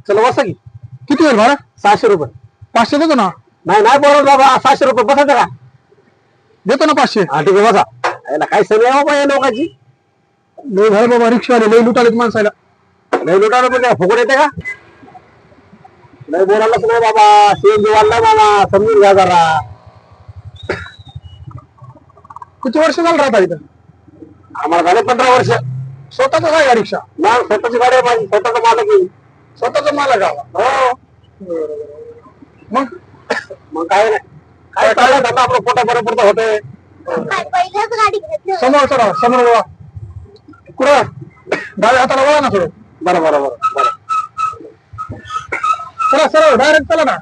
चला बसा की. किती होईल भाडं? 600 रुपये. 500 देतो ना. नाही नाही बोलत बाबा, 600 रुपये बसायचं का? देतो ना 500. हा ठीक आहे बसा. याला काय सवय आहे बाबा या लोकांची. लय झालं बाबा, रिक्षावाले लय लुटालेत माणसाला. लय लुटायला पण काय फुकट येते का? लय बोलायलाच नाही बाबा, सीएनजी वाढलाय बाबा, समजून घ्या जरा. किती वर्ष झालं राहता इथं? आम्हाला झाले 15 वर्ष. स्वतःच आहे का रिक्षा? मग स्वतःची गाडी आहे माझी, स्वतःचा मालक आहे. स्वतःच मालक आहे का? हो. मग मग काय नाही, काय चाललं धंदा आपलं पोटा बरं पुरतं होतंय. पहिल्याच गाडी घेतली समोर चला, समोर वळा. कुठं? डाव्या हाताला वळा ना थोडं. बरं बरं बरं बरं. चला सरळ डायरेक्ट चला ना.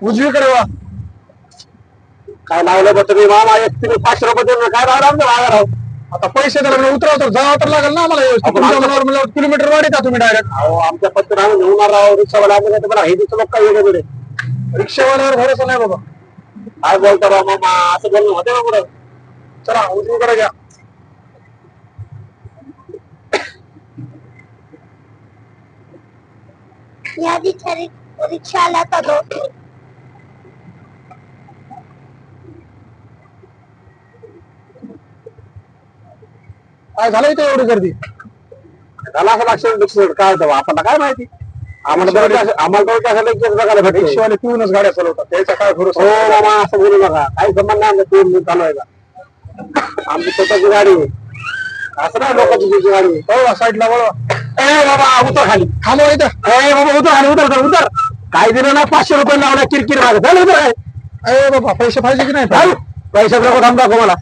उजवीकडे वा. काय लावलं बा तुम्ही मामा, एक तुम्ही 500 रुपये देऊन काय लावलं आमच्या भागात राहू. आता पैसे तर उतरवतो, जावं तर लागेल ना आम्हाला व्यवस्थित. तुमच्या मनावर म्हणल्यावर किलोमीटर वाढीता तुम्ही डायरेक्ट. अहो आमच्या पत्तर आम्ही घेऊन राहू, रिक्षावाला आम्ही नाही तर बरं हे दिसतं लोक काय वेगळे. रिक्षावाल्यावर भरोसा नाही बाबा. काय बोलतो राव मामा, असं बोलणं होते ना पुढं. चला उजवीकडे घ्या. या रिक्षा आला का दो. काय झालं इथे एवढी गर्दी? झाला असं लक्ष काय होतं आपल्याला काय माहिती. आम्हाला तर केस बघायला भेटले. रिक्षावाले पिऊनच गाड्या चालवतात, त्याचा काय भरोसा? हो मामा असं बोलू नका, काही संबंध नाही आमचा पिऊन चालू आहे का. आमची स्वतःची गाडी आहे. असं नाही लोकांची तुझी गाडी आहे. हो साईडला वळवा. ए बाबा उतर खाली. थांबवा इथं. ए बाबा उतर खाली, उतर उतर. काय दिलं ना 500 रुपये लावल्या किरकिर मागे. चल उतर. अरे बाबा पैसे पाहिजे की नाही? पैशात नको थांबा मला.